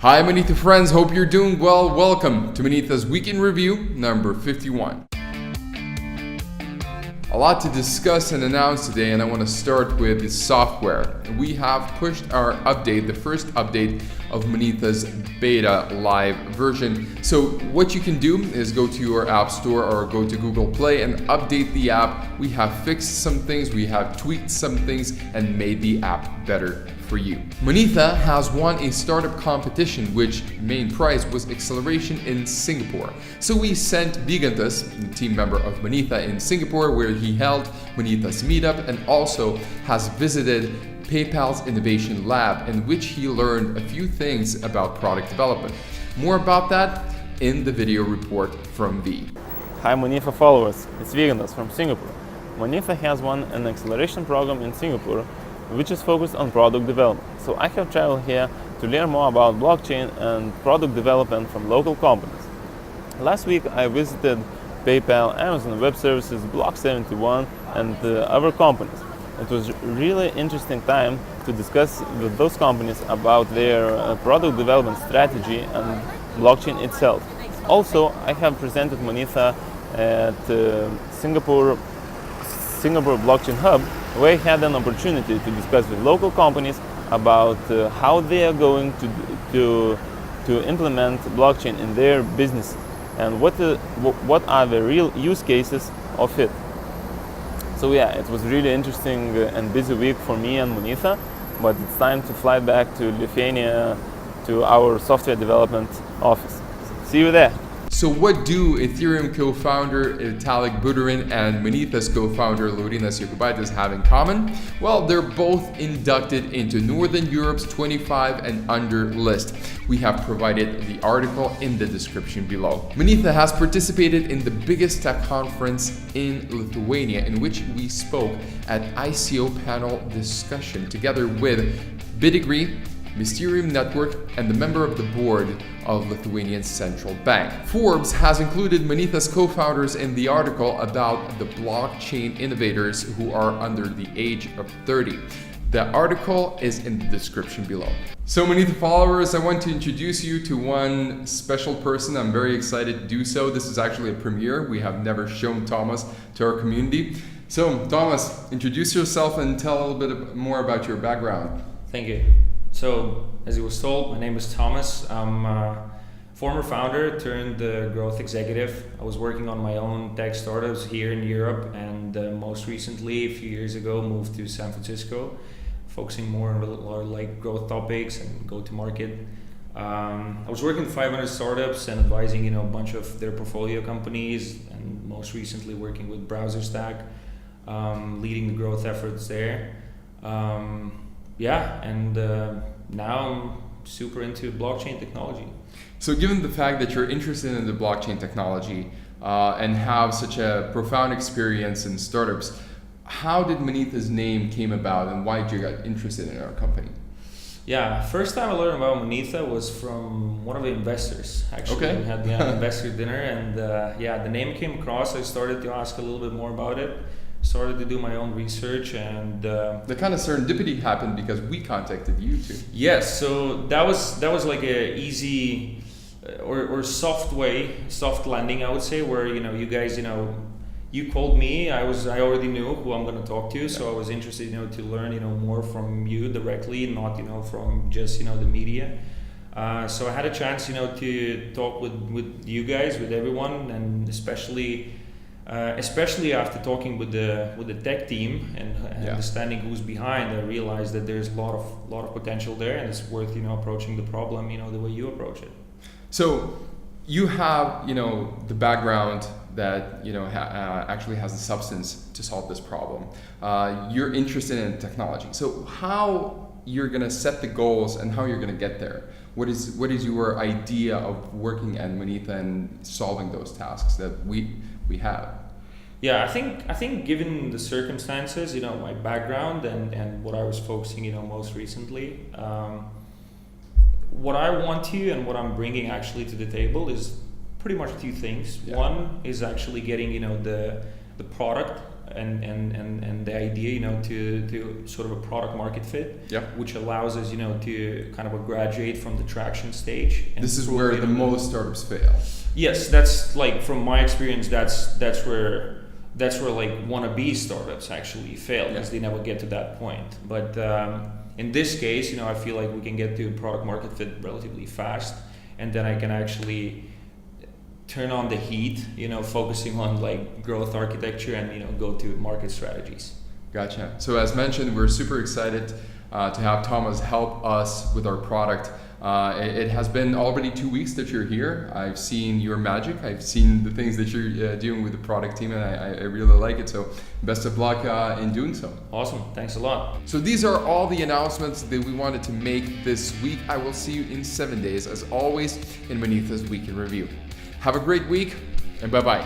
Hi Manitha friends, hope you're doing well. Welcome to Manitha's Week in Review number 51. A lot to discuss and announce today, and I want to start with the software. We have pushed our update, the first update of Manitha's beta live version. So what you can do is go to your app store or go to Google Play and update the app. We have fixed some things, we have tweaked some things and made the app better for you. Manitha has won a startup competition, which main prize was acceleration in Singapore. So we sent Bigantas, the team member of Manitha in Singapore, where he held Manitha's meetup and also has visited PayPal's innovation lab, in which he learned a few things about product development. More about that in the video report from V. Hi Manitha followers, it's Bigantas from Singapore. Manitha has won an acceleration program in Singapore which is focused on product development. So I have traveled here to learn more about blockchain and product development from local companies. Last week I visited PayPal, Amazon Web Services, Block71 and other companies. It was really interesting time to discuss with those companies about their product development strategy and blockchain itself. Also, I have presented Manitha at Singapore Blockchain Hub, where I had an opportunity to discuss with local companies about how they are going to implement blockchain in their businesses and what are the real use cases of it. So yeah, it was really interesting and busy week for me and Manitha, but it's time to fly back to Lithuania to our software development office. See you there. So what do Ethereum co-founder Vitalik Buterin and Manitha's co-founder Laurynas Jokubaitis have in common? Well, they're both inducted into Northern Europe's 25 and under list. We have provided the article in the description below. Manitha has participated in the biggest tech conference in Lithuania, in which we spoke at ICO panel discussion together with Bidigree, Mysterium Network, and the member of the board of Lithuanian Central Bank. Forbes has included Manitha's co-founders in the article about the blockchain innovators who are under the age of 30. The article is in the description below. So Manitha followers, I want to introduce you to one special person. I'm very excited to do so. This is actually a premiere. We have never shown Thomas to our community. So Thomas, introduce yourself and tell a little bit more about your background. Thank you. So, as you was told, my name is Thomas. I'm a former founder turned growth executive. I was working on my own tech startups here in Europe, and most recently, a few years ago, moved to San Francisco, focusing more on like growth topics and go-to-market. I was working with 500 startups and advising, a bunch of their portfolio companies, and most recently working with BrowserStack, leading the growth efforts there. Now I'm super into blockchain technology. So given the fact that you're interested in the blockchain technology and have such a profound experience in startups, how did Manitha's name came about and why did you get interested in our company? Yeah, first time I learned about Manitha was from one of the investors. Actually, Okay. We had the investor dinner, and the name came across. I started to ask a little bit more about it. Started to do my own research, and the kind of serendipity happened because we contacted you too. yes, so that was like a easy or soft landing, I would say, where you guys you called me. I already knew who I'm going to talk to, so I was interested to learn more from you directly, not from just the media. So I had a chance to talk with you guys, with everyone, and especially after talking with the tech team and understanding who's behind, I realized that there's a lot of potential there, and it's worth approaching the problem the way you approach it. So you have the background that actually has the substance to solve this problem. You're interested in technology. So how you're gonna set the goals and how you're gonna get there? What is your idea of working at Manitha and solving those tasks that we have? Yeah, I think given the circumstances, my background and what I was focusing, most recently, what I want to and what I'm bringing actually to the table is pretty much two things. Yeah. One is actually getting, the product and the idea, you know, to sort of a product market fit, Yep. which allows us, you know, to kind of graduate from the traction stage. And This is prove, where you the know, most startups fail. Yes, that's like from my experience. That's where like wannabe startups actually fail because they never get to that point. But in this case, you know, I feel like we can get to product market fit relatively fast, and then I can actually turn on the heat, you know, focusing on like growth architecture and, you know, go to market strategies. Gotcha. So as mentioned, we're super excited to have Thomas help us with our product. It has been already 2 weeks that you're here. I've seen your magic. I've seen the things that you're doing with the product team, and I really like it. So best of luck in doing so. Awesome. Thanks a lot. So these are all the announcements that we wanted to make this week. I will see you in 7 days, as always, in Manithas Week in Review. Have a great week, and bye-bye.